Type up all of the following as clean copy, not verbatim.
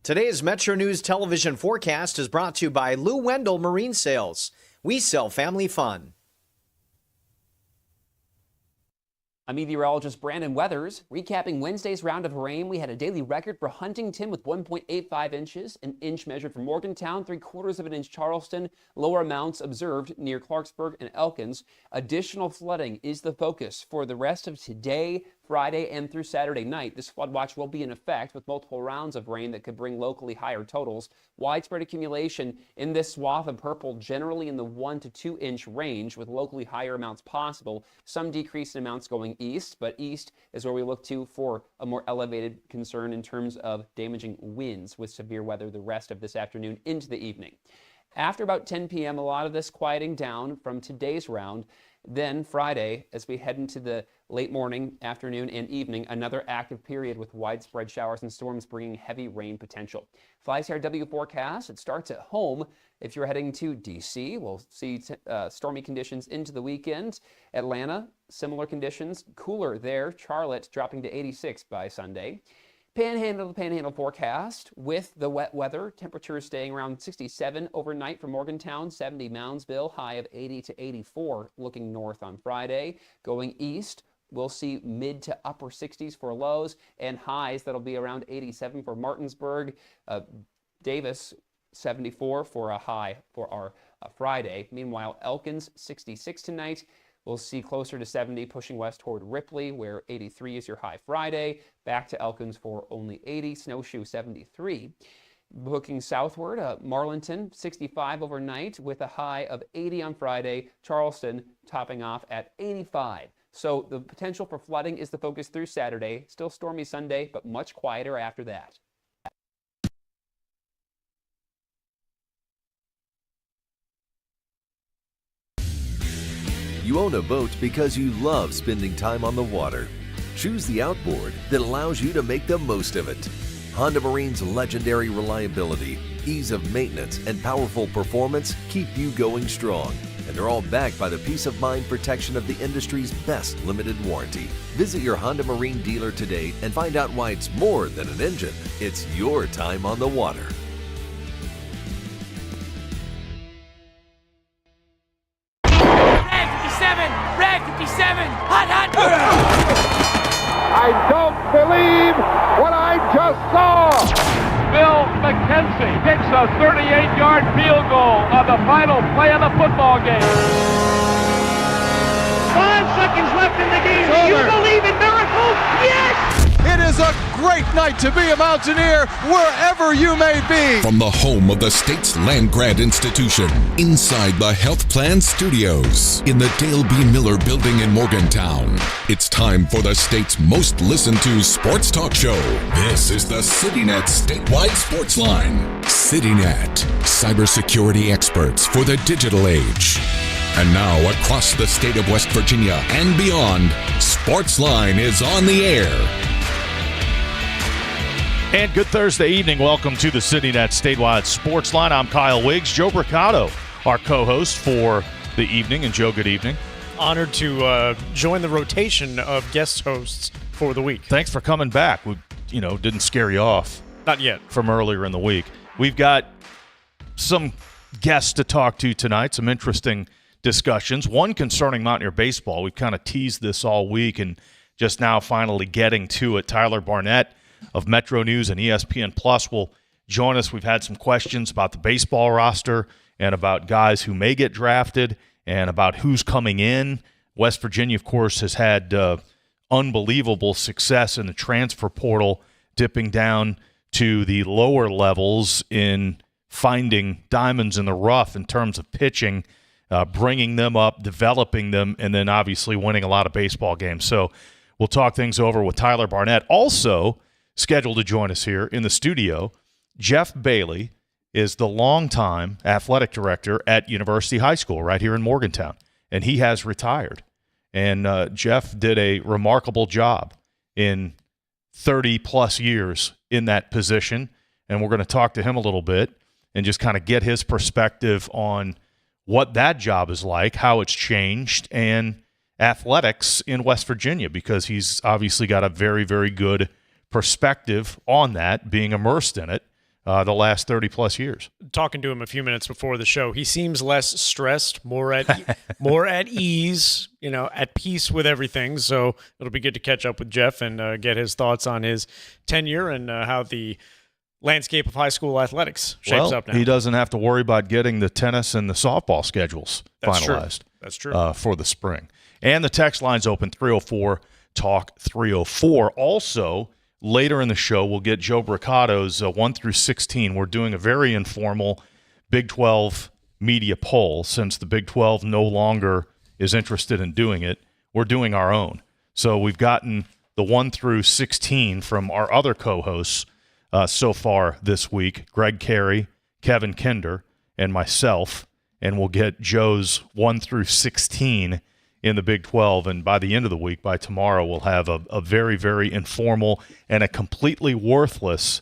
Today's MetroNews television forecast is brought to you by Lou Wendell Marine Sales. We sell family fun. I'm meteorologist Brandon Weathers. Recapping Wednesday's round of rain, we had a daily record for Huntington with 1.85 inches, an inch measured for Morgantown, 3/4 of an inch Charleston, lower amounts observed near Clarksburg and Elkins. Additional flooding is the focus for the rest of today, Friday, and through Saturday night. This flood watch will be in effect with multiple rounds of rain that could bring locally higher totals. Widespread accumulation in this swath of purple, generally in the 1 to 2 inch range, with locally higher amounts possible. Some decrease in amounts going east, but east is where we look to for a more elevated concern in terms of damaging winds with severe weather the rest of this afternoon into the evening. After about 10 p.m., a lot of this quieting down from today's round. Then Friday, as we head into the late morning, afternoon, and evening, another active period with widespread showers and storms bringing heavy rain potential. FlyCRW forecast, it starts at home. If you're heading to D.C., we'll see stormy conditions into the weekend. Atlanta, similar conditions, cooler there. Charlotte dropping to 86 by Sunday. Panhandle forecast with the wet weather. Temperatures staying around 67 overnight for Morgantown, 70 Moundsville, high of 80 to 84 looking north on Friday. Going east, we'll see mid to upper 60s for lows and highs that'll be around 87 for Martinsburg. Davis, 74 for a high for our Friday. Meanwhile, Elkins, 66 tonight. We'll see closer to 70 pushing west toward Ripley, where 83 is your high Friday. Back to Elkins for only 80. Snowshoe, 73. Looking southward, Marlinton, 65 overnight with a high of 80 on Friday. Charleston topping off at 85. So the potential for flooding is the focus through Saturday. Still stormy Sunday, but much quieter after that. You own a boat because you love spending time on the water. Choose the outboard that allows you to make the most of it. Honda Marine's legendary reliability, ease of maintenance, and powerful performance keep you going strong. And they're all backed by the peace of mind protection of the industry's best limited warranty. Visit your Honda Marine dealer today and find out why it's more than an engine. It's your time on the water. I don't believe what I just saw. Bill McKenzie kicks a 38-yard field goal on the final play of the football game. 5 seconds left in the game. Do you believe in miracles? Yes! It is a great night to be a Mountaineer wherever you may be. From the home of the state's land-grant institution, inside the Health Plan Studios, in the Dale B. Miller Building in Morgantown, it's time for the state's most listened-to sports talk show. This is the CityNet Statewide Sportsline. CityNet, cybersecurity experts for the digital age. And now, across the state of West Virginia and beyond, Sportsline is on the air. And good Thursday evening. Welcome to the CityNet Statewide Sportsline. I'm Kyle Wiggs. Joe Brocato, our co-host for the evening. And Joe, good evening. Honored to join the rotation of guest hosts for the week. Thanks for coming back. We, didn't scare you off. Not yet. From earlier in the week. We've got some guests to talk to tonight, some interesting discussions. One concerning Mountaineer baseball. We've kind of teased this all week and just now finally getting to it. Tyler Barnette of MetroNews and ESPN Plus will join us. We've had some questions about the baseball roster and about guys who may get drafted and about who's coming in. West Virginia, of course, has had unbelievable success in the transfer portal, dipping down to the lower levels in finding diamonds in the rough in terms of pitching, bringing them up, developing them, and then obviously winning a lot of baseball games. So we'll talk things over with Tyler Barnette. Also scheduled to join us here in the studio, Jeff Bailey is the longtime athletic director at University High School right here in Morgantown, and he has retired. And Jeff did a remarkable job in 30-plus years in that position, and we're going to talk to him a little bit and just kind of get his perspective on what that job is like, how it's changed, and athletics in West Virginia, because he's obviously got a very, very good perspective on that, being immersed in it the last 30-plus years. Talking to him a few minutes before the show, he seems less stressed, more at ease, at peace with everything. So it'll be good to catch up with Jeff and get his thoughts on his tenure and how the landscape of high school athletics shapes up now. He doesn't have to worry about getting the tennis and the softball schedules finalized. That's true. For the spring. And the text line's open, 304-TALK-304. Also, later in the show, we'll get Joe Brocato's 1 through 16. We're doing a very informal Big 12 media poll. Since the Big 12 no longer is interested in doing it, we're doing our own. So we've gotten the 1 through 16 from our other co-hosts so far this week, Greg Carey, Kevin Kinder, and myself, and we'll get Joe's 1 through 16 in the Big 12, and by the end of the week, by tomorrow, we'll have a very, very informal and a completely worthless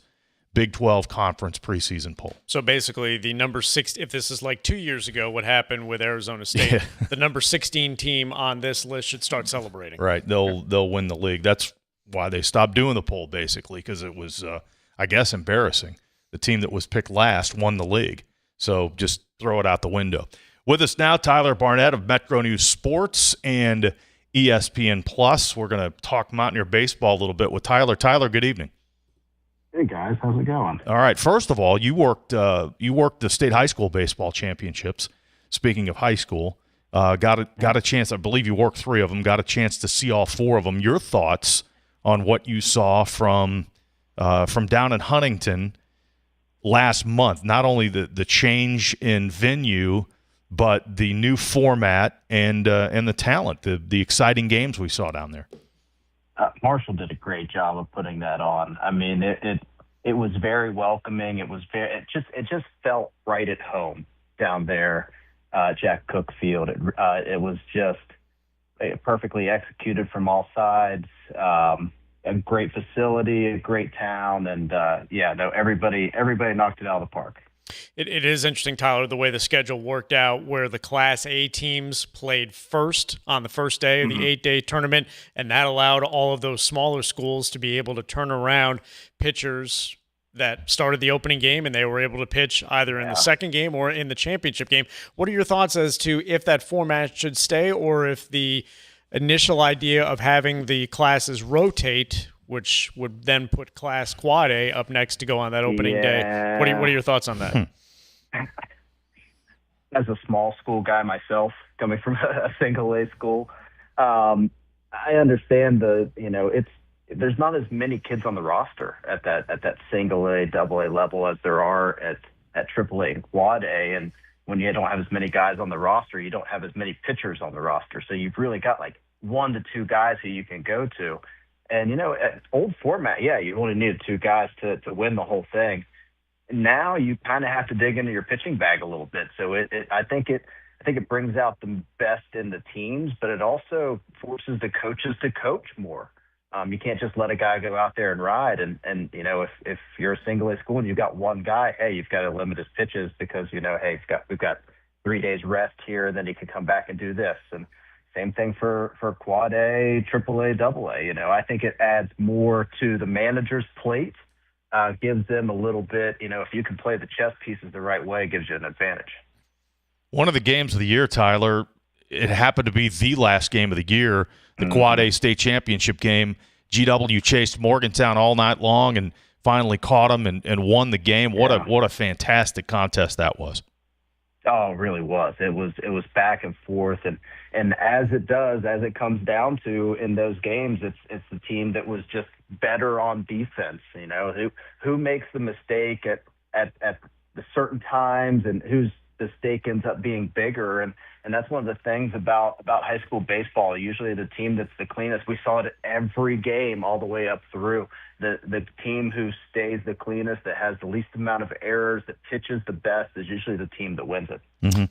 Big 12 conference preseason poll. So basically, the number 6, if this is like 2 years ago, what happened with Arizona State, the number 16 team on this list should start celebrating. Right, they'll win the league. That's why they stopped doing the poll, basically, because it was, I guess, embarrassing. The team that was picked last won the league. So just throw it out the window. With us now, Tyler Barnette of MetroNews Sports and ESPN Plus. We're going to talk Mountaineer baseball a little bit with Tyler. Tyler, good evening. Hey guys, how's it going? All right. First of all, you worked the state high school baseball championships. Speaking of high school, got a chance. I believe you worked 3 of them. Got a chance to see all 4 of them. Your thoughts on what you saw from down in Huntington last month? Not only the change in venue, but the new format and the talent, the exciting games we saw down there. Marshall did a great job of putting that on. I mean, it was very welcoming. It just felt right at home down there, Jack Cook Field. It was just perfectly executed from all sides. A great facility, a great town, and everybody knocked it out of the park. It is interesting, Tyler, the way the schedule worked out, where the Class A teams played first on the first day of the 8-day tournament, and that allowed all of those smaller schools to be able to turn around pitchers that started the opening game, and they were able to pitch either in the second game or in the championship game. What are your thoughts as to if that format should stay, or if the initial idea of having the classes rotate, which would then put Class Quad A up next to go on that opening day? What are your thoughts on that? As a small school guy myself, coming from a single A school, I understand there's not as many kids on the roster at that single A, double A level as there are at triple A and Quad A, and when you don't have as many guys on the roster, you don't have as many pitchers on the roster, so you've really got like 1 to 2 guys who you can go to. And, at old format, you only needed 2 guys to win the whole thing. Now you kind of have to dig into your pitching bag a little bit. So I think it brings out the best in the teams, but it also forces the coaches to coach more. You can't just let a guy go out there and ride. And if you're a single A school and you've got 1 guy, hey, you've got to limit his pitches because, hey, we've got 3 days rest here, and then he can come back and do this. And same thing for Quad A, Triple A, Double A. I think it adds more to the manager's plate, gives them a little bit, if you can play the chess pieces the right way, it gives you an advantage. One of the games of the year, Tyler, it happened to be the last game of the year, the Quad A state championship game. GW chased Morgantown all night long and finally caught them and won the game. What a fantastic contest that was. Oh, it really was. It was back and forth, and as it comes down to in those games, it's the team that was just better on defense. Who makes the mistake at the certain times, and whose mistake ends up being bigger, and that's one of the things about high school baseball. Usually the team that's the cleanest, we saw it at every game all the way up through. The team who stays the cleanest, that has the least amount of errors, that pitches the best, is usually the team that wins it. Mm-hmm.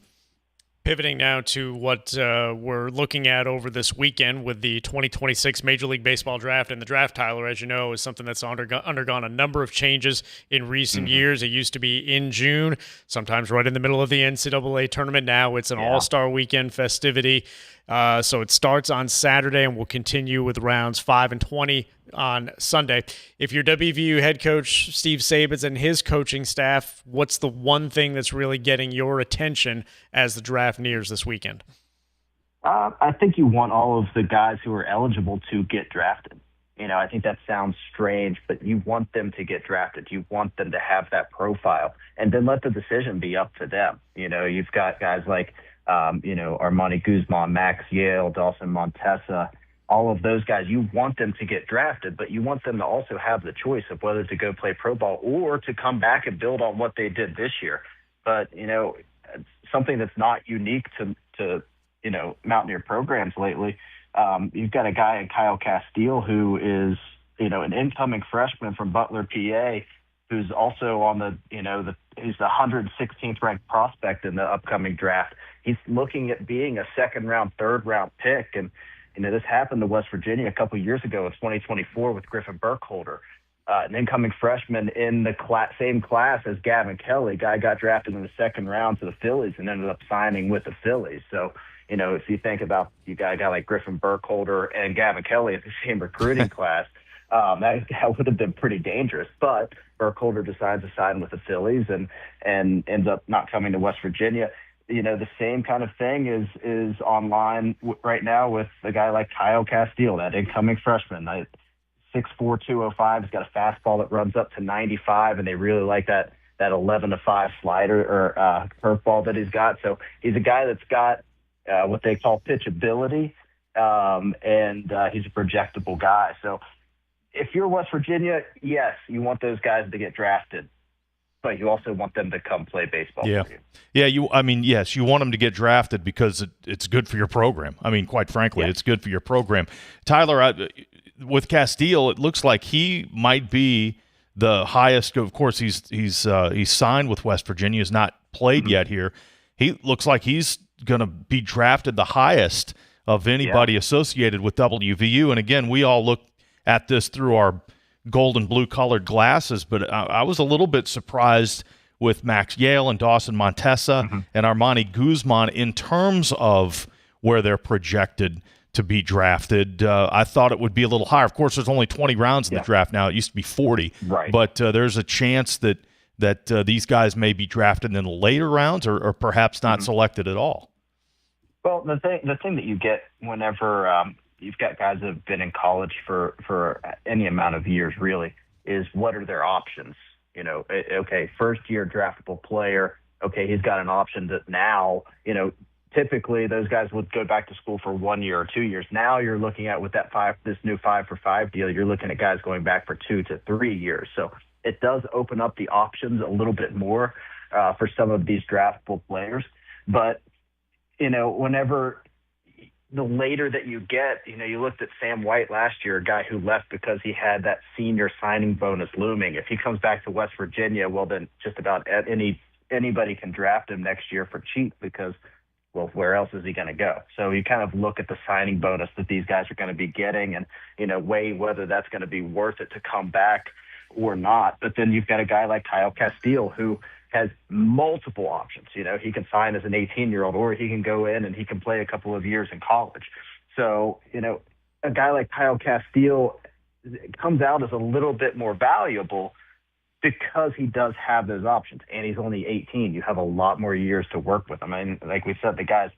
Pivoting now to what we're looking at over this weekend with the 2026 Major League Baseball draft. And the draft, Tyler, as you know, is something that's undergone a number of changes in recent years. It used to be in June, sometimes right in the middle of the NCAA tournament. Now it's an all-star weekend festivity. So it starts on Saturday and will continue with rounds 5 and 20 on Sunday. If you're WVU head coach Steve Sabins and his coaching staff, what's the one thing that's really getting your attention as the draft nears this weekend? I think you want all of the guys who are eligible to get drafted. I think that sounds strange, but you want them to get drafted. You want them to have that profile, and then let the decision be up to them. You've got guys like, Armani Guzman, Max Yale, Dawson Montesa, all of those guys. You want them to get drafted, but you want them to also have the choice of whether to go play pro ball or to come back and build on what they did this year. But, something that's not unique to Mountaineer programs lately. You've got a guy in Kyle Castile who is, an incoming freshman from Butler, PA, who's also on he's the 116th ranked prospect in the upcoming draft. He's looking at being a second-round, third-round pick. And, this happened to West Virginia a couple of years ago in 2024 with Griffin Burkholder, an incoming freshman in the same class as Gavin Kelly. Guy got drafted in the second round to the Phillies and ended up signing with the Phillies. So, if you think about you got a guy like Griffin Burkholder and Gavin Kelly in the same recruiting class, that would have been pretty dangerous. But Burkholder decides to sign with the Phillies and ends up not coming to West Virginia. The same kind of thing is online right now with a guy like Kyle Castile, that incoming freshman. 6'4", 205. He's got a fastball that runs up to 95, and they really like that 11-5 slider or curveball that he's got. So he's a guy that's got what they call pitchability, and he's a projectable guy. So if you're West Virginia, yes, you want those guys to get drafted, but you also want them to come play baseball for you. Yeah, yes, you want them to get drafted because it's good for your program. Quite frankly, It's good for your program. Tyler, with Castile, it looks like he might be the highest. Of course, he's signed with West Virginia. He's not played yet here. He looks like he's going to be drafted the highest of anybody associated with WVU. And again, we all look at this through our gold and blue colored glasses, but I was a little bit surprised with Max Yale and Dawson Montesa and Armani Guzman in terms of where they're projected to be drafted. I thought it would be a little higher. Of course, there's only 20 rounds in the draft now. It used to be 40. Right. But there's a chance that these guys may be drafted in the later rounds or perhaps not selected at all. Well, the thing that you get whenever you've got guys that have been in college for any amount of years, really, is what are their options? Okay, first-year draftable player. Okay, he's got an option that now, typically those guys would go back to school for 1 year or 2 years. Now you're looking at with this new 5-for-5 deal, you're looking at guys going back for 2 to 3 years. So it does open up the options a little bit more for some of these draftable players. But, whenever the later that you get, you looked at Sam White last year, a guy who left because he had that senior signing bonus looming. If he comes back to West Virginia, well, then just about anybody can draft him next year for cheap because, well, where else is he going to go? So you kind of look at the signing bonus that these guys are going to be getting and, weigh whether that's going to be worth it to come back or not. But then you've got a guy like Kyle Castile who has multiple options. He can sign as an 18-year-old or he can go in and he can play a couple of years in college. So, a guy like Kyle Castile comes out as a little bit more valuable because he does have those options, and he's only 18. You have a lot more years to work with him. Like we said, the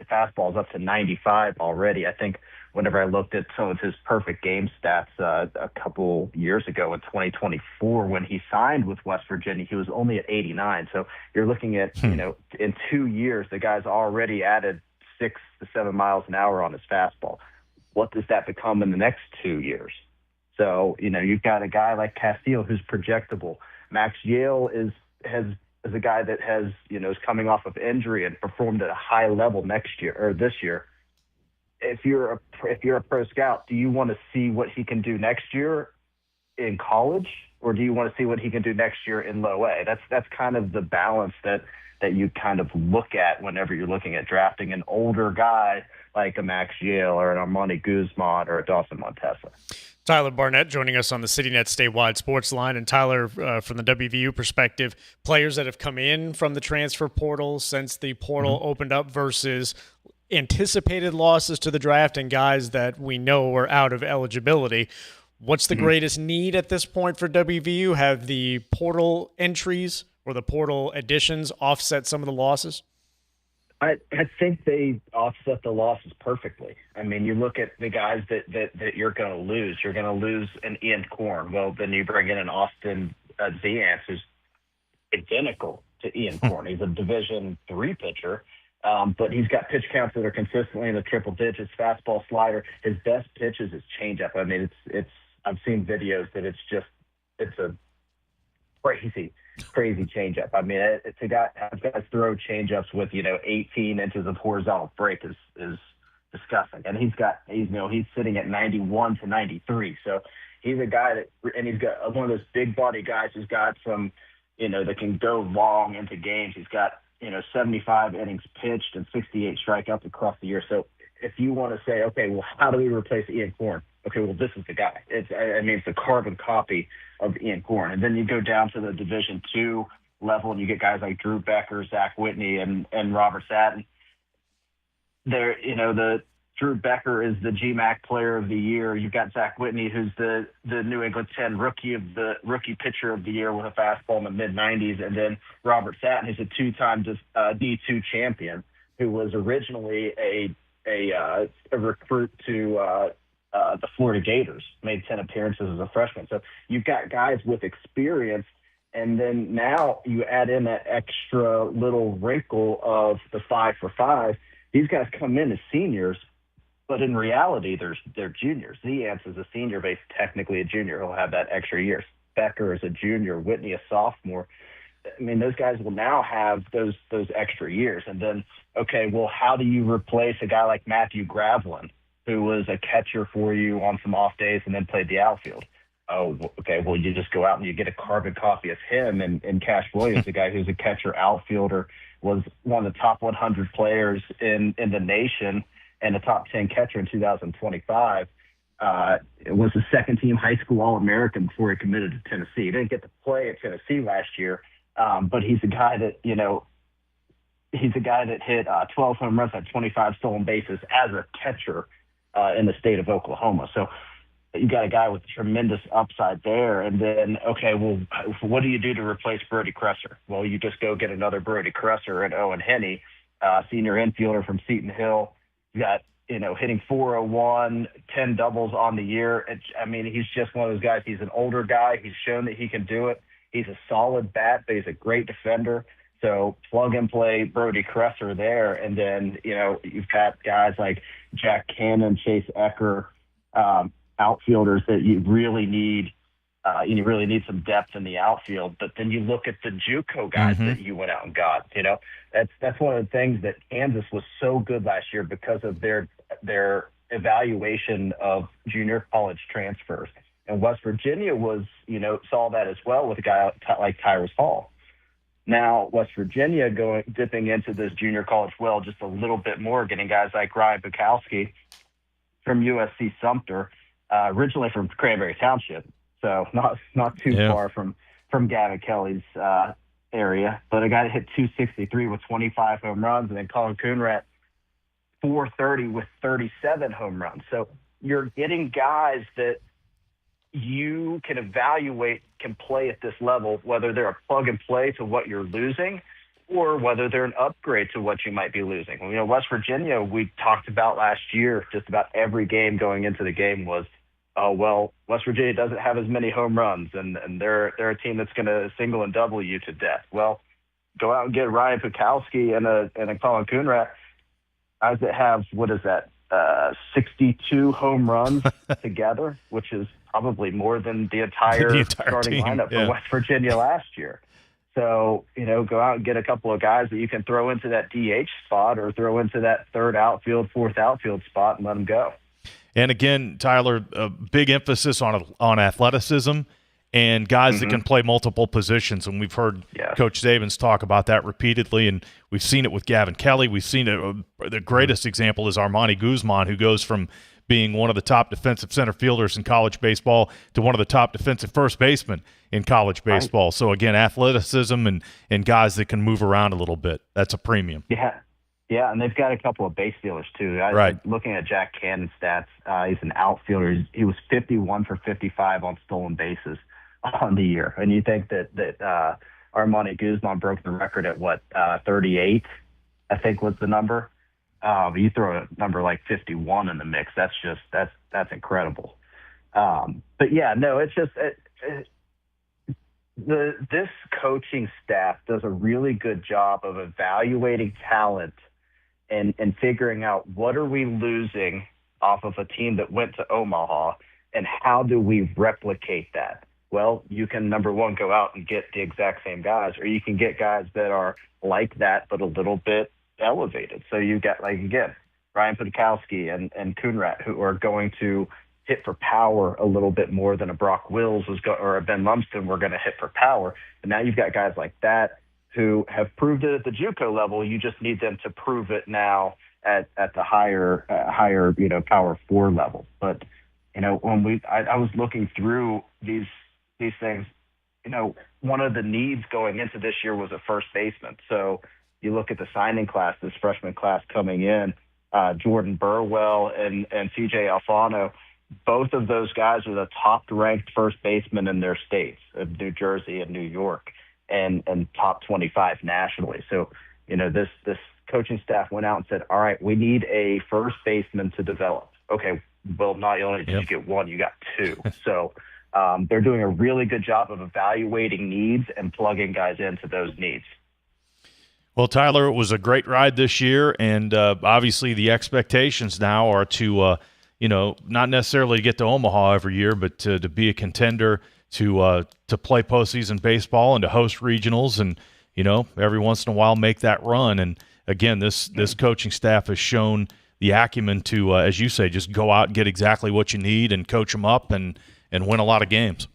fastball is up to 95 already. I think whenever I looked at some of his perfect game stats a couple years ago in 2024 when he signed with West Virginia, he was only at 89. So you're looking at, in 2 years, the guy's already added 6 to 7 miles an hour on his fastball. What does that become in the next 2 years? So, you've got a guy like Castile who's projectable. Max Yale is a guy that is coming off of injury and performed at a high level next year or this year. If you're a pro scout, do you want to see what he can do next year in college, or do you want to see what he can do next year in low A? That's kind of the balance that you kind of look at whenever you're looking at drafting an older guy like a Max Yale or an Armani Guzman or a Dawson Montesa. Tyler Barnette joining us on the CityNet Statewide Sportsline. And Tyler, from the WVU perspective, players that have come in from the transfer portal since the portal opened up versus anticipated losses to the draft and guys that we know are out of eligibility. What's the greatest need at this point for WVU? Have the portal entries or the portal additions offset some of the losses? I think they offset the losses perfectly. I mean, you look at the guys that you're going to lose. You're going to lose an Ian Korn. Well, then you bring in an Austin Ziance, who's identical to Ian Korn. He's a Division III pitcher, but he's got pitch counts that are consistently in the triple digits, fastball, slider. His best pitch is his changeup. I mean, it's I've seen videos that it's a crazy changeup. I mean, it's a guy has guys throw changeups with 18 inches of horizontal break is disgusting, and he's sitting at 91 to 93. So he's a guy and he's got one of those big body guys who's got some that can go long into games. He's got 75 innings pitched and 68 strikeouts across the year. So if you want to say, okay, well, how do we replace Ian Korn? Okay, well, this is the guy. It's a carbon copy of Ian Korn. And then you go down to the Division II level, and you get guys like Drew Becker, Zach Whitney, and Robert Satin. The Drew Becker is the GMAC Player of the Year. You've got Zach Whitney, who's the New England 10 Rookie Pitcher of the Year with a fastball in the mid-90s, and then Robert Satin, who's a two-time D2 champion, who was originally a recruit to the Florida Gators, made 10 appearances as a freshman. So you've got guys with experience, and then now you add in that extra little wrinkle of the 5 for 5. These guys come in as seniors, but in reality, they're juniors. Ziance is a senior, but he's technically a junior. He'll have that extra year. Becker is a junior. Whitney a sophomore. I mean, those guys will now have those extra years. And then, okay, well, how do you replace a guy like Matthew Gravlin, who was a catcher for you on some off days and then played the outfield? Oh, okay, well, you just go out and you get a carbon copy of him and Cash Williams, a guy who's a catcher outfielder, was one of the top 100 players in the nation and a top 10 catcher in 2025. It was a second-team high school All-American before he committed to Tennessee. He didn't get to play at Tennessee last year, but he's a guy that, hit 12 home runs, had 25 stolen bases as a catcher in the state of Oklahoma. So you got a guy with tremendous upside there. And then, okay, well, what do you do to replace Brody Cresser? Well, you just go get another Brody Cresser and Owen Henney, senior infielder from Seton Hill. You got, hitting .401, 10 doubles on the year. He's just one of those guys. He's an older guy. He's shown that he can do it. He's a solid bat, but he's a great defender. So plug and play Brody Cresser there. And then, you've got guys like Jack Cannon, Chase Ecker, outfielders that you really need. You really need some depth in the outfield. But then you look at the JUCO guys that you went out and got. That's one of the things that Kansas was so good last year because of their evaluation of junior college transfers. And West Virginia saw that as well with a guy like Tyrus Hall. Now West Virginia dipping into this junior college well just a little bit more, getting guys like Ryan Bukowski from USC Sumter, originally from Cranberry Township. So not too far from Gavin Kelly's area, but a guy that hit .263 with 25 home runs, and then Colin Coonrat .430 with 37 home runs. So you're getting guys that you can evaluate can play at this level, whether they're a plug and play to what you're losing or whether they're an upgrade to what you might be losing. West Virginia, we talked about last year, just about every game going into the game was, West Virginia doesn't have as many home runs, and they're a team that's going to single and double you to death. Well, go out and get Ryan Bukowski and a Colin Coonrat, guys that have, 62 home runs together, which is probably more than the entire starting team, lineup for West Virginia last year. So, go out and get a couple of guys that you can throw into that DH spot or throw into that third outfield, fourth outfield spot and let them go. And again, Tyler, a big emphasis on athleticism and guys that can play multiple positions. And we've heard Coach Zabins talk about that repeatedly, and we've seen it with Gavin Kelly. We've seen it. The greatest example is Armani Guzman, who goes from being one of the top defensive center fielders in college baseball to one of the top defensive first basemen in college baseball. So, again, athleticism and guys that can move around a little bit. That's a premium. Yeah. Yeah, and they've got a couple of base stealers, too. Right. Looking at Jack Cannon's stats, he's an outfielder. He was 51 for 55 on stolen bases on the year. And you think that Armani Guzman broke the record at, 38, I think was the number. You throw a number like 51 in the mix, that's incredible. But, yeah, no, it's just this coaching staff does a really good job of evaluating talent and figuring out what are we losing off of a team that went to Omaha, and how do we replicate that? Well, you can, number one, go out and get the exact same guys, or you can get guys that are like that but a little bit elevated. So you got, like, again, Ryan Podkowski and Coonrat, who are going to hit for power a little bit more than a Brock Wills or a Ben Lumsden were going to hit for power. And now you've got guys like that who have proved it at the JUCO level. You just need them to prove it now at the higher Power 4 level. But when I was looking through these things, one of the needs going into this year was a first baseman. So you look at the signing class, this freshman class coming in, Jordan Burwell and CJ Alfano. Both of those guys are the top-ranked first basemen in their states of New Jersey and New York, and top 25 nationally. So, this coaching staff went out and said, all right, we need a first baseman to develop. Okay, well, not only did you get one, you got two. So they're doing a really good job of evaluating needs and plugging guys into those needs. Well, Tyler, it was a great ride this year, and obviously the expectations now are to not necessarily get to Omaha every year, but to be a contender, to play postseason baseball and to host regionals, and every once in a while make that run. And again, this coaching staff has shown the acumen to, as you say, just go out and get exactly what you need and coach them up and win a lot of games.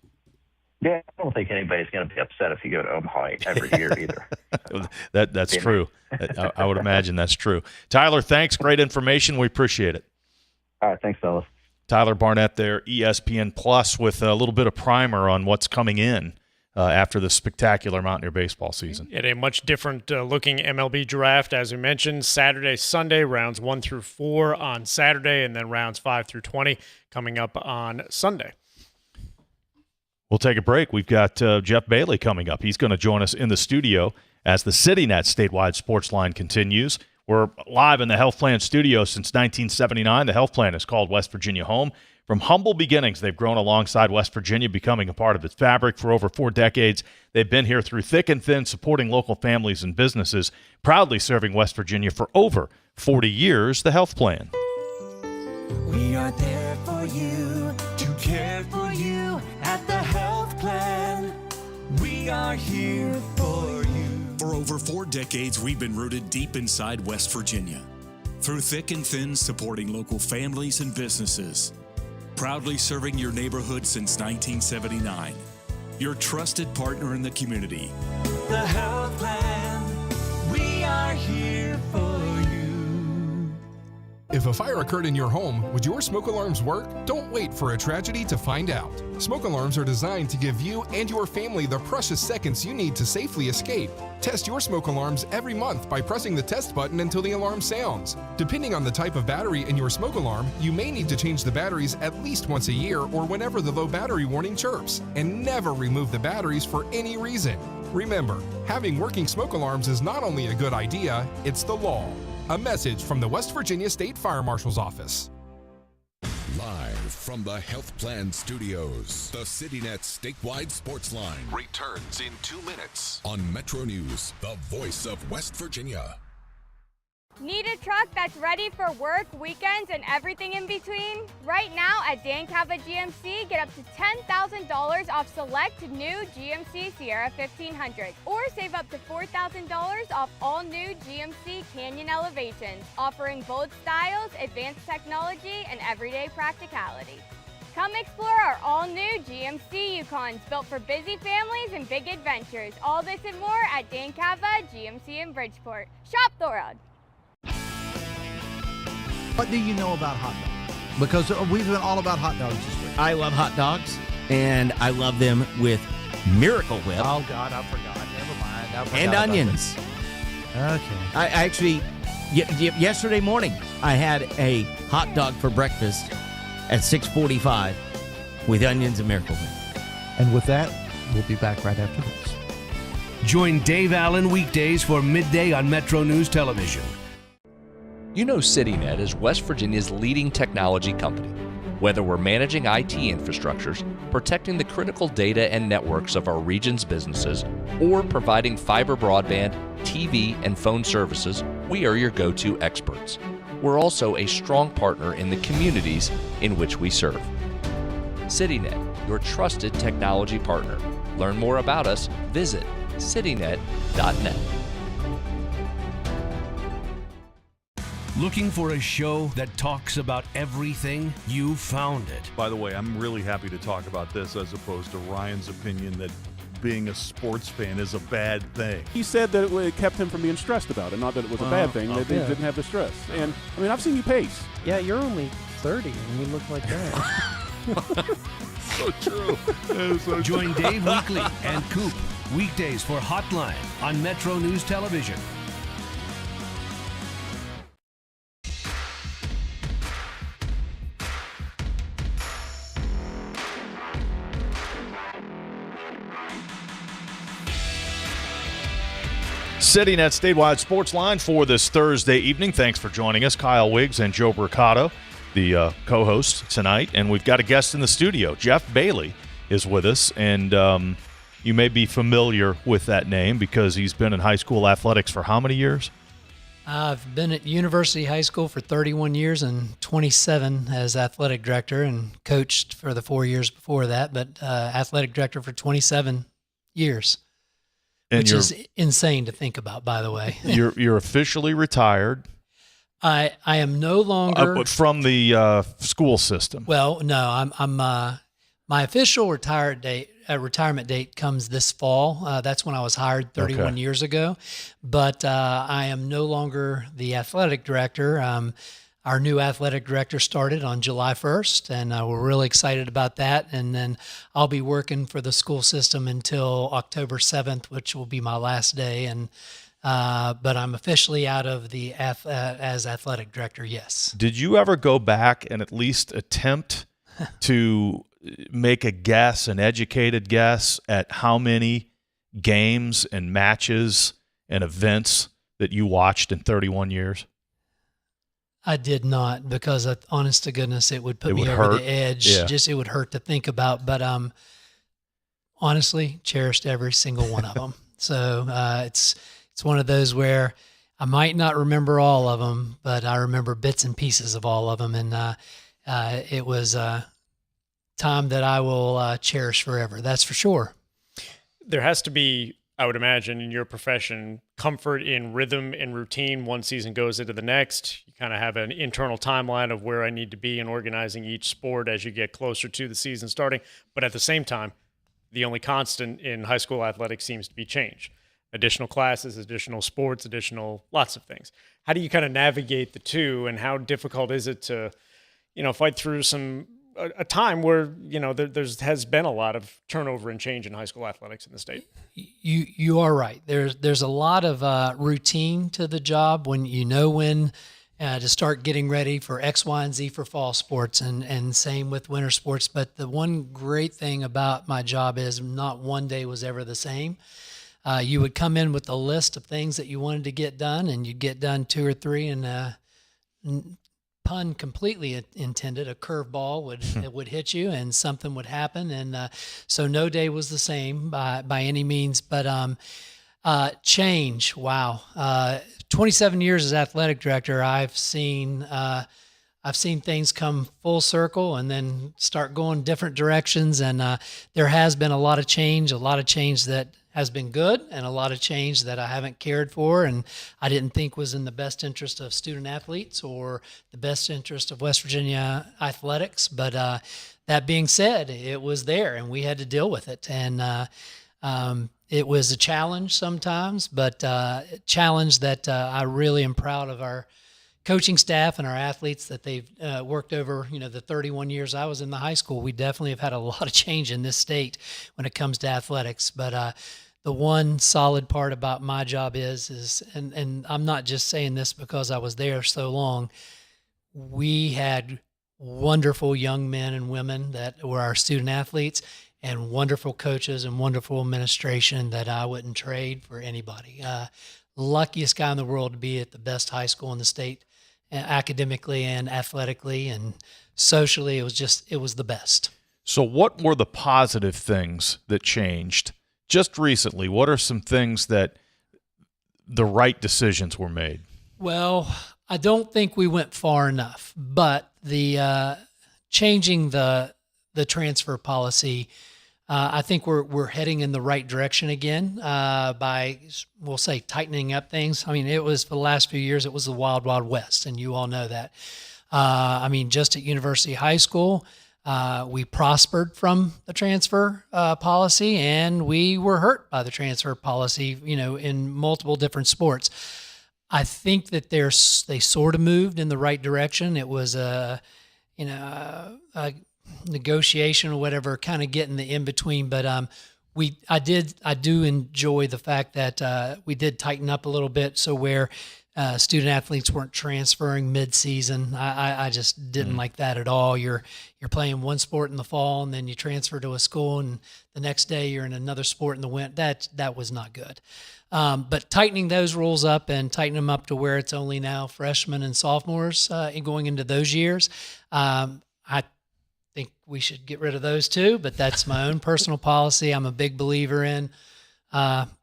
Yeah, I don't think anybody's going to be upset if you go to Omaha every year either. That's true. I would imagine that's true. Tyler, thanks. Great information. We appreciate it. All right, thanks, fellas. Tyler Barnette there, ESPN Plus, with a little bit of primer on what's coming in after the spectacular Mountaineer baseball season. At a much different looking MLB draft, as we mentioned, Saturday, Sunday, rounds 1 through 4 on Saturday, and then rounds 5 through 20 coming up on Sunday. We'll take a break. We've got Jeff Bailey coming up. He's going to join us in the studio as the CityNet statewide Sportsline continues. We're live in the Health Plan studio since 1979. The Health Plan is called West Virginia home. From humble beginnings, they've grown alongside West Virginia, becoming a part of its fabric for over 4 decades. They've been here through thick and thin, supporting local families and businesses, proudly serving West Virginia for over 40 years. The Health Plan. We are there for you, to care for you at the Health Plan. We are here for you. For over 4 decades, we've been rooted deep inside West Virginia. Through thick and thin, supporting local families and businesses. Proudly serving your neighborhood since 1979. Your trusted partner in the community. The Health Plan. We are here for you. If a fire occurred in your home, would your smoke alarms work? Don't wait for a tragedy to find out. Smoke alarms are designed to give you and your family the precious seconds you need to safely escape. Test your smoke alarms every month by pressing the test button until the alarm sounds. Depending on the type of battery in your smoke alarm, you may need to change the batteries at least once a year or whenever the low battery warning chirps. And never remove the batteries for any reason. Remember, having working smoke alarms is not only a good idea, it's the law. A message from the West Virginia State Fire Marshal's Office. Live from the Health Plan Studios, the CityNet statewide Sportsline returns in 2 minutes on MetroNews, the voice of West Virginia. Need a truck that's ready for work, weekends, and everything in between? Right now at Dan Cava GMC, get up to $10,000 off select new GMC Sierra 1500, or save up to $4,000 off all new GMC Canyon Elevations, offering bold styles, advanced technology, and everyday practicality. Come explore our all-new GMC Yukons, built for busy families and big adventures. All this and more at Dan Cava GMC in Bridgeport. Shop Thorold. What do you know about hot dogs? Because we've been all about hot dogs this week. I love hot dogs, and I love them with Miracle Whip. Oh, God, I forgot. Never mind. And onions. Okay. I actually, yesterday morning, I had a hot dog for breakfast at 6:45 with onions and Miracle Whip. And with that, we'll be back right after this. Join Dave Allen weekdays for midday on Metro News Television. You know CityNet is West Virginia's leading technology company. Whether we're managing IT infrastructures, protecting the critical data and networks of our region's businesses, or providing fiber broadband, TV, and phone services, we are your go-to experts. We're also a strong partner in the communities in which we serve. CityNet, your trusted technology partner. Learn more about us, visit citynet.net. Looking for a show that talks about everything? You found it. By the way, I'm really happy to talk about this as opposed to Ryan's opinion that being a sports fan is a bad thing. He said that it kept him from being stressed about it, not that it was a bad thing. They didn't have the stress. And, I mean, I've seen you pace. Yeah, you're only 30 and you look like that. So true. Join Dave Weekly and Coop weekdays for Hotline on Metro News Television. CityNet statewide sports line for this Thursday evening. Thanks for joining us, Kyle Wiggs and Joe Brocato, the co-hosts tonight. And we've got a guest in the studio. Jeff Bailey is with us, and you may be familiar with that name because he's been in high school athletics for how many years? I've been at University High School for 31 years and 27 as athletic director, and coached for the 4 years before that, but athletic director for 27 years. And which is insane to think about, by the way. You're officially retired. I am no longer from the school system. Well, no, I'm my official retirement date comes this fall. That's when I was hired 31 years ago. But I am no longer the athletic director. Our new athletic director started on July 1st, and we're really excited about that. And then I'll be working for the school system until October 7th, which will be my last day. And but I'm officially out of the as athletic director, yes. Did you ever go back and at least attempt to make a guess, an educated guess, at how many games and matches and events that you watched in 31 years? I did not, because honest to goodness, it would put me over the edge. Yeah. Just it would hurt to think about. But honestly, cherished every single one of them. So it's one of those where I might not remember all of them, but I remember bits and pieces of all of them. And it was a time that I will cherish forever. That's for sure. There has to be, I would imagine, in your profession, comfort in rhythm and routine. One season goes into the next. You kind of have an internal timeline of where I need to be in organizing each sport as you get closer to the season starting. But at the same time, the only constant in high school athletics seems to be change. Additional classes, additional sports, additional lots of things. How do you kind of navigate the two, and how difficult is it to, fight through a time where, has been a lot of turnover and change in high school athletics in the state? You are right. There's a lot of routine to the job when to start getting ready for X, Y, and Z for fall sports, and same with winter sports. But the one great thing about my job is not one day was ever the same. You would come in with a list of things that you wanted to get done, and you'd get done 2 or 3, and pun completely intended, a curveball would hit you and something would happen. And so no day was the same by any means, but change. Wow. 27 years as athletic director, I've seen things come full circle and then start going different directions. And there has been a lot of change that has been good, and a lot of change that I haven't cared for and I didn't think was in the best interest of student athletes or the best interest of West Virginia athletics. But that being said, it was there and we had to deal with it. And it was a challenge sometimes, but a challenge that I really am proud of our coaching staff and our athletes that they've worked over, the 31 years I was in the high school. We definitely have had a lot of change in this state when it comes to athletics, but the one solid part about my job is and I'm not just saying this because I was there so long. We had wonderful young men and women that were our student athletes, and wonderful coaches and wonderful administration that I wouldn't trade for anybody. Luckiest guy in the world to be at the best high school in the state, academically and athletically and socially. It was the best. So what were the positive things that changed just recently? What are some things that the right decisions were made? Well, I don't think we went far enough, but the changing the transfer policy, I think we're heading in the right direction again by, we'll say, tightening up things. I mean, it was for the last few years, it was the wild, wild west, and you all know that. I mean, just at University High School, we prospered from the transfer policy, and we were hurt by the transfer policy, in multiple different sports. I think that they sort of moved in the right direction. It was a negotiation or whatever, kind of getting the in between. But I do enjoy the fact that we did tighten up a little bit, so where student athletes weren't transferring mid-season. I just didn't like that at all. You're playing one sport in the fall, and then you transfer to a school, and the next day you're in another sport in the winter. That was not good. But tightening those rules up and tightening them up to where it's only now freshmen and sophomores going into those years, I think we should get rid of those too, but that's my own personal policy. I'm a big believer in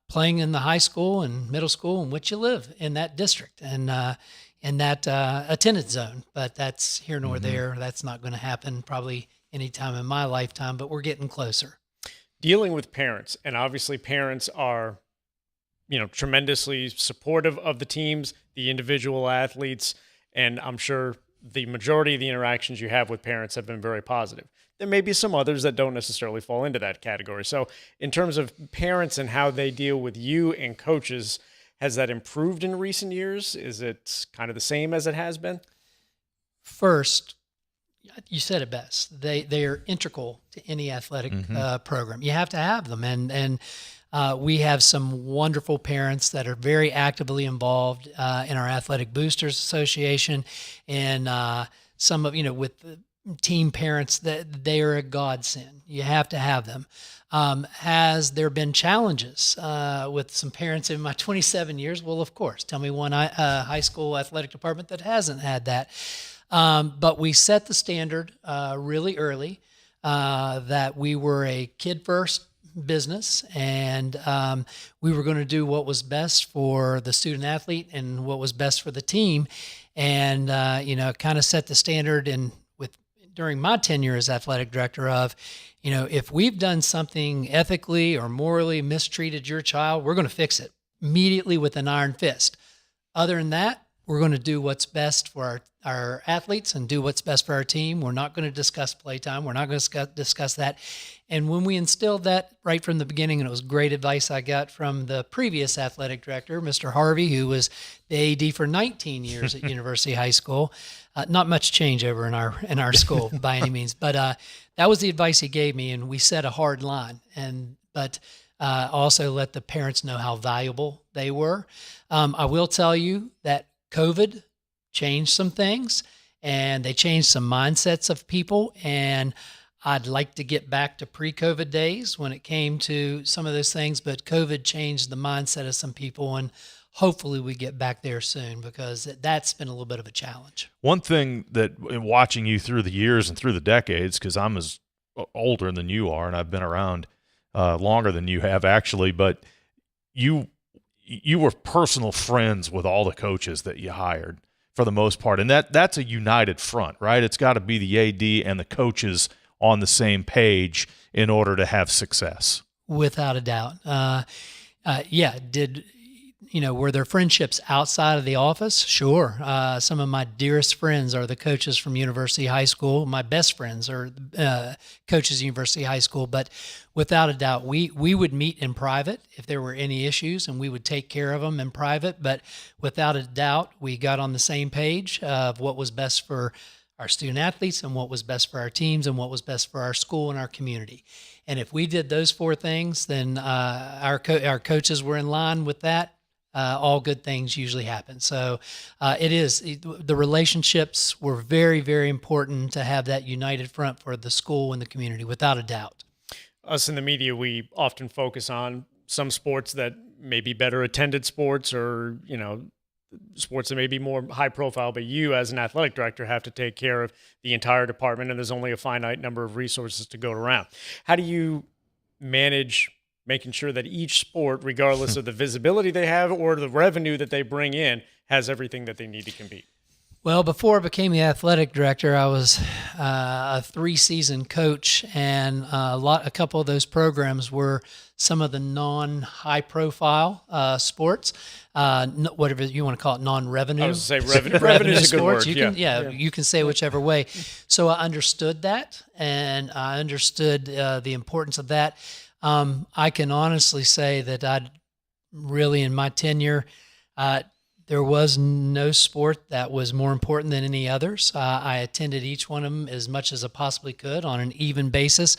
playing in the high school and middle school in which you live in that district and in that attendance zone. But that's here nor there. That's not going to happen probably anytime in my lifetime, but we're getting closer. Dealing with parents, and obviously parents are tremendously supportive of the teams, the individual athletes, and I'm sure the majority of the interactions you have with parents have been very positive. There may be some others that don't necessarily fall into that category. So in terms of parents and how they deal with you and coaches, has that improved in recent years? Is it kind of the same as it has been? First, you said it best. They are integral to any athletic program. You have to have them. And we have some wonderful parents that are very actively involved in our Athletic Boosters Association, and some of with the team parents, that they are a godsend. You have to have them. Has there been challenges with some parents in my 27 years? Well, of course. Tell me one high school athletic department that hasn't had that. But we set the standard really early that we were a kid-first business, and we were going to do what was best for the student athlete and what was best for the team, and kind of set the standard during my tenure as athletic director of, if we've done something ethically or morally mistreated your child, we're going to fix it immediately with an iron fist. Other than that, we're going to do what's best for our athletes and do what's best for our team. We're not going to discuss playtime. We're not going to discuss that. And when we instilled that right from the beginning, and it was great advice I got from the previous athletic director, Mr. Harvey, who was the AD for 19 years at University High School. Not much changeover in our school by any means, but that was the advice he gave me, and we set a hard line. But also let the parents know how valuable they were. I will tell you that COVID changed some things, and they changed some mindsets of people, and I'd like to get back to pre-COVID days when it came to some of those things, but COVID changed the mindset of some people, and hopefully we get back there soon, because that's been a little bit of a challenge. One thing that, watching you through the years and through the decades, because I'm as older than you are, and I've been around longer than you have actually, but you were personal friends with all the coaches that you hired for the most part, and that's a united front, right? It's got to be the AD and the coaches on the same page in order to have success. Without a doubt. Were there friendships outside of the office? Sure. Some of my dearest friends are the coaches from University High School. My best friends are coaches at University High School. But without a doubt, we would meet in private if there were any issues, and we would take care of them in private. But without a doubt, we got on the same page of what was best for our student athletes and what was best for our teams and what was best for our school and our community. And if we did those 4 things, then our coaches were in line with that. All good things usually happen. So the relationships were very, very important to have that united front for the school and the community, without a doubt. Us in the media, we often focus on some sports that may be better attended sports, or, sports that may be more high profile, but you as an athletic director have to take care of the entire department, and there's only a finite number of resources to go around. How do you manage making sure that each sport, regardless of the visibility they have or the revenue that they bring in, has everything that they need to compete? Well, before I became the athletic director, I was a 3-season coach, and a couple of those programs were some of the non-high profile sports, whatever you want to call it, non-revenue. I was going to say revenue is a good word. You can say whichever way. So I understood that, and I understood the importance of that. I can honestly say that in my tenure, there was no sport that was more important than any others. I attended each one of them as much as I possibly could on an even basis.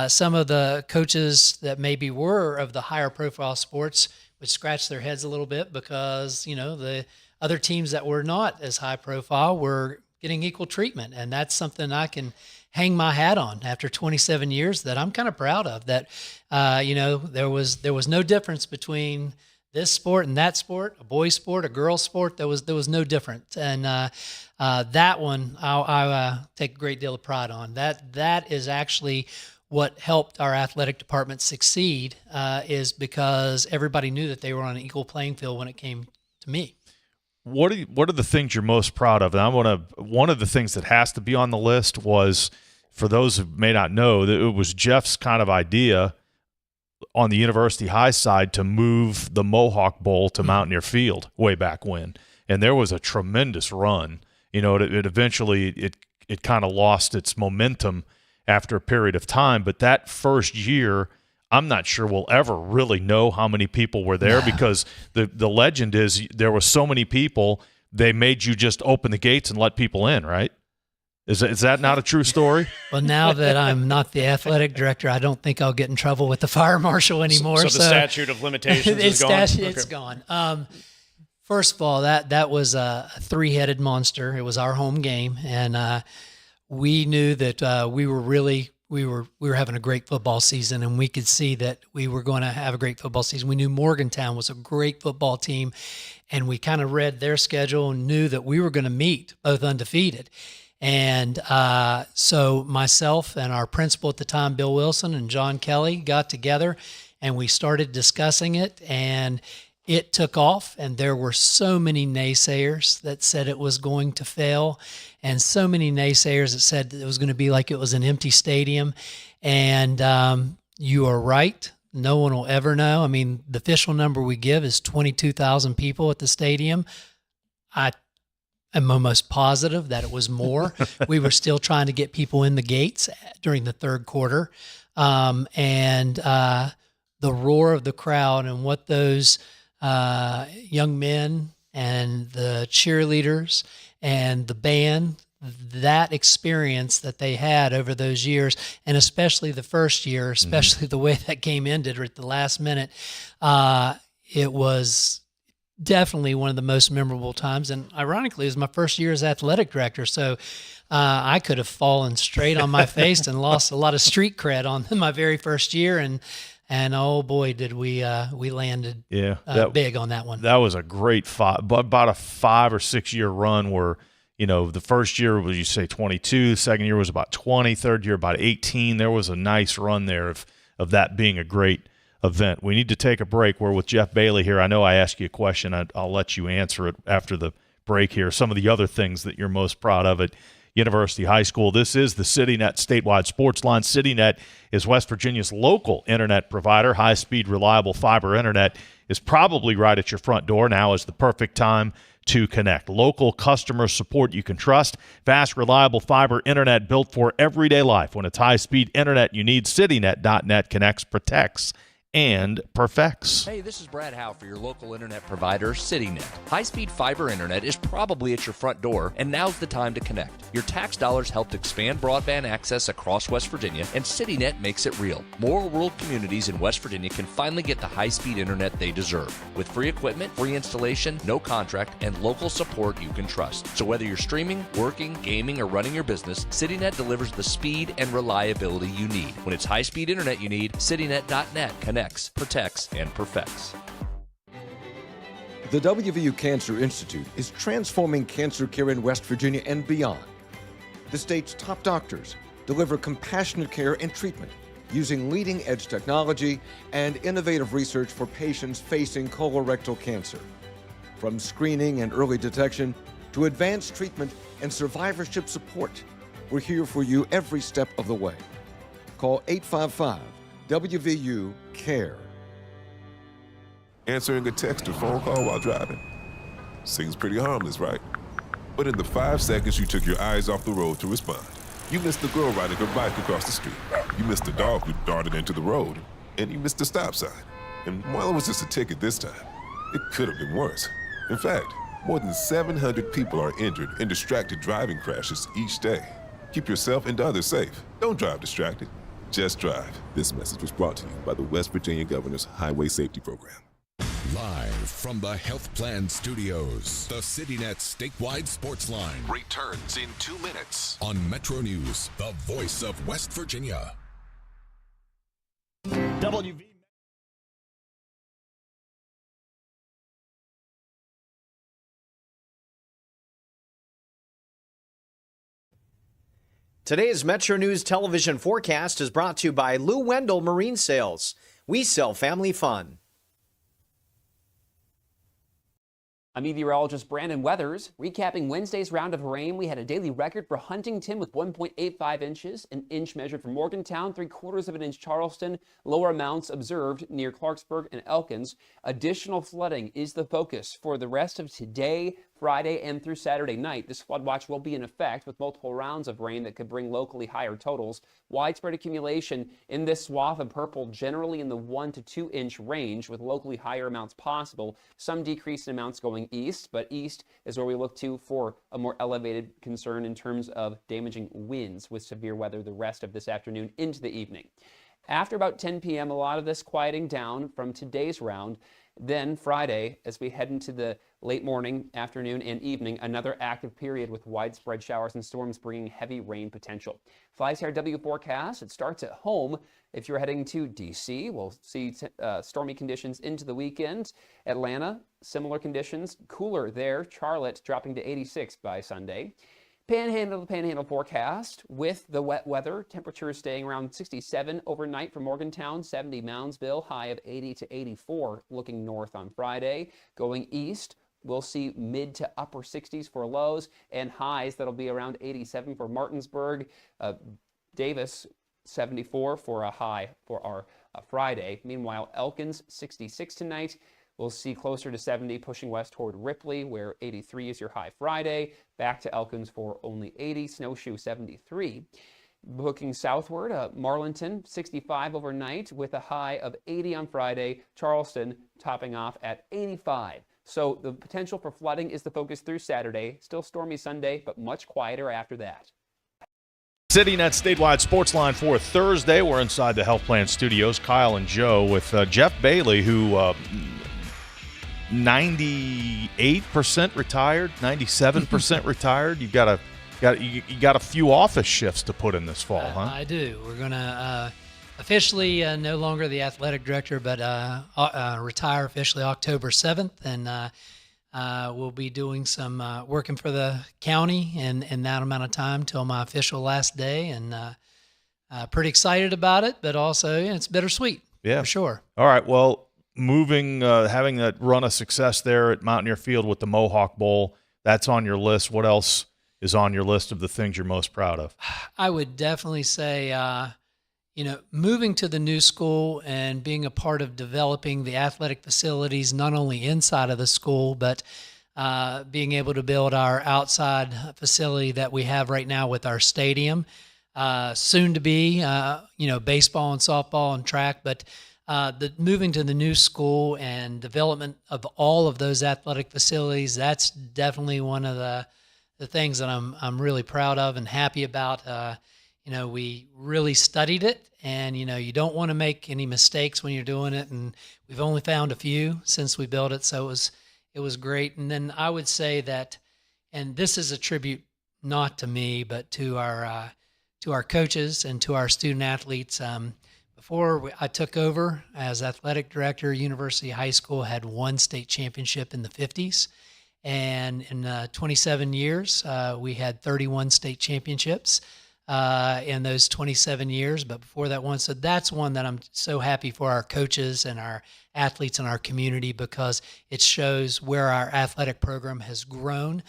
Some of the coaches that maybe were of the higher profile sports would scratch their heads a little bit because, the other teams that were not as high profile were getting equal treatment. And that's something I can hang my hat on after 27 years that I'm kind of proud of, that, there was no difference between this sport and that sport, a boys sport, a girls sport. There was no difference. And that one I take a great deal of pride on. That is actually what helped our athletic department succeed, is because everybody knew that they were on an equal playing field when it came to me. What are the things you're most proud of? And one of the things that has to be on the list was, for those who may not know, that it was Jeff's kind of idea on the University High side to move the Mohawk Bowl to Mountaineer Field way back when. And there was a tremendous run. It eventually kind of lost its momentum after a period of time. But that first year, I'm not sure we'll ever really know how many people were there, because the legend is there were so many people, they made you just open the gates and let people in, right? Is that not a true story? Well, now that I'm not the athletic director, I don't think I'll get in trouble with the fire marshal anymore. So the statute of limitations is gone? It's gone. First of all, that was a 3-headed monster. It was our home game, and we knew that we were having a great football season, and we could see that we were going to have a great football season. We knew Morgantown was a great football team, and we kind of read their schedule and knew that we were going to meet both undefeated. And so myself and our principal at the time, Bill Wilson, and John Kelly got together, and we started discussing it, and it took off. And there were so many naysayers that said it was going to fail, and so many naysayers that said it was going to be like it was an empty stadium. And you are right. No one will ever know. I mean, the official number we give is 22,000 people at the stadium. I'm almost positive that it was more. We were still trying to get people in the gates during the third quarter. And the roar of the crowd and what those young men and the cheerleaders and the band, that experience that they had over those years, and especially the first year, especially the way that game ended at the last minute, it was definitely one of the most memorable times. And ironically, it was my first year as athletic director. So I could have fallen straight on my face and lost a lot of street cred on my very first year. And oh boy, did we landed big on that one. That was a great about a 5 or 6 year run where, the first year was, you say 22, the second year was about 20, third year about 18. There was a nice run there of that being a great event. We need to take a break. We're with Jeff Bailey here. I know I asked you a question. I'll let you answer it after the break here. Some of the other things that you're most proud of at University High School. This is the CityNet statewide sports line. CityNet is West Virginia's local internet provider. High-speed, reliable fiber internet is probably right at your front door. Now is the perfect time to connect. Local customer support you can trust. Fast, reliable fiber internet built for everyday life. When it's high-speed internet you need, CityNet.net connects, protects, and perfects. Hey, this is Brad Howe for your local internet provider, CityNet. High-speed fiber internet is probably at your front door, and now's the time to connect. Your tax dollars helped expand broadband access across West Virginia, and CityNet makes it real. More rural communities in West Virginia can finally get the high-speed internet they deserve. With free equipment, free installation, no contract, and local support you can trust. So whether you're streaming, working, gaming, or running your business, CityNet delivers the speed and reliability you need. When it's high-speed internet you need, CityNet.net connects, protects, and perfects. The WVU Cancer Institute is transforming cancer care in West Virginia and beyond. The state's top doctors deliver compassionate care and treatment using leading-edge technology and innovative research for patients facing colorectal cancer. From screening and early detection to advanced treatment and survivorship support, we're here for you every step of the way. Call 855-WVU-CARE. Answering a text or phone call while driving seems pretty harmless, right? But in the 5 seconds you took your eyes off the road to respond, you missed the girl riding her bike across the street. You missed the dog who darted into the road. And you missed the stop sign. And while it was just a ticket this time, it could have been worse. In fact, more than 700 people are injured in distracted driving crashes each day. Keep yourself and others safe. Don't drive distracted. Just drive. This message was brought to you by the West Virginia Governor's Highway Safety Program. Live from the Health Plan Studios, the CityNet statewide Sportsline returns in 2 minutes on MetroNews, the voice of West Virginia. WV. Today's Metro News television forecast is brought to you by Lou Wendell Marine Sales. We sell family fun. I'm meteorologist Brandon Weathers. Recapping Wednesday's round of rain, we had a daily record for Huntington with 1.85 inches, an inch measured for Morgantown, 3/4 of an inch Charleston, lower amounts observed near Clarksburg and Elkins. Additional flooding is the focus for the rest of today, Friday, and through Saturday night. This flood watch will be in effect with multiple rounds of rain that could bring locally higher totals. Widespread accumulation in this swath of purple, generally in the 1 to 2 inch range, with locally higher amounts possible. Some decrease in amounts going east, but east is where we look to for a more elevated concern in terms of damaging winds with severe weather the rest of this afternoon into the evening. After about 10 p.m., a lot of this quieting down from today's round. Then Friday, as we head into the late morning, afternoon, and evening, another active period with widespread showers and storms bringing heavy rain potential. FlySkyRW forecast, it starts at home. If you're heading to D.C., we'll see stormy conditions into the weekend. Atlanta, similar conditions, cooler there. Charlotte dropping to 86 by Sunday. Panhandle forecast with the wet weather. Temperatures staying around 67 overnight for Morgantown, 70 Moundsville, high of 80 to 84 looking north on Friday. Going east, we'll see mid to upper 60s for lows and highs that'll be around 87 for Martinsburg. Davis, 74 for a high for our Friday. Meanwhile, Elkins, 66 tonight. We'll see closer to 70 pushing west toward Ripley, where 83 is your high Friday. Back to Elkins for only 80. Snowshoe, 73. Booking southward, Marlinton, 65 overnight with a high of 80 on Friday. Charleston topping off at 85. So the potential for flooding is the focus through Saturday. Still stormy Sunday, but much quieter after that. CityNet statewide Sportsline for Thursday. We're inside the Health Plan Studios. Kyle and Joe with Jeff Bailey, who 98% retired, 97% retired. You got a few office shifts to put in this fall, huh? I do. We're gonna officially no longer the athletic director, but retire officially October 7th, and we'll be doing some working for the county in that amount of time till my official last day, and pretty excited about it, but also it's bittersweet. Yeah, for sure. All right, well. Moving, having that run of success there at Mountaineer Field with the Mohawk Bowl, that's on your list. What else is on your list of the things you're most proud of? I would definitely say, moving to the new school and being a part of developing the athletic facilities, not only inside of the school, but being able to build our outside facility that we have right now with our stadium. Soon to be, baseball and softball and track, but moving to the new school and development of all of those athletic facilities, that's definitely one of the things that I'm really proud of and happy about. We really studied it, and you don't want to make any mistakes when you're doing it, and we've only found a few since we built it, so it was great. And then I would say that, and this is a tribute not to me, but to our coaches and to our student athletes. Before I took over as athletic director, University High School had one state championship in the 50s. And in 27 years, we had 31 state championships in those 27 years. But before that one, so that's one that I'm so happy for our coaches and our athletes in our community, because it shows where our athletic program has grown.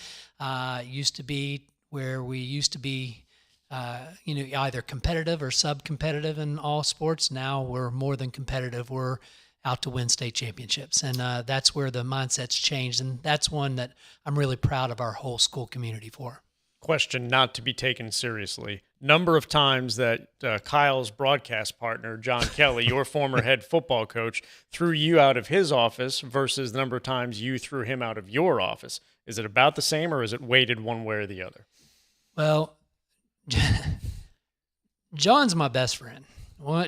Used to be where we used to be either competitive or sub-competitive in all sports. Now we're more than competitive. We're out to win state championships. And that's where the mindset's changed. And that's one that I'm really proud of our whole school community for. Question not to be taken seriously. Number of times that Kyle's broadcast partner, John Kelly, your former head football coach, threw you out of his office versus the number of times you threw him out of your office. Is it about the same, or is it weighted one way or the other? Well, John's my best friend.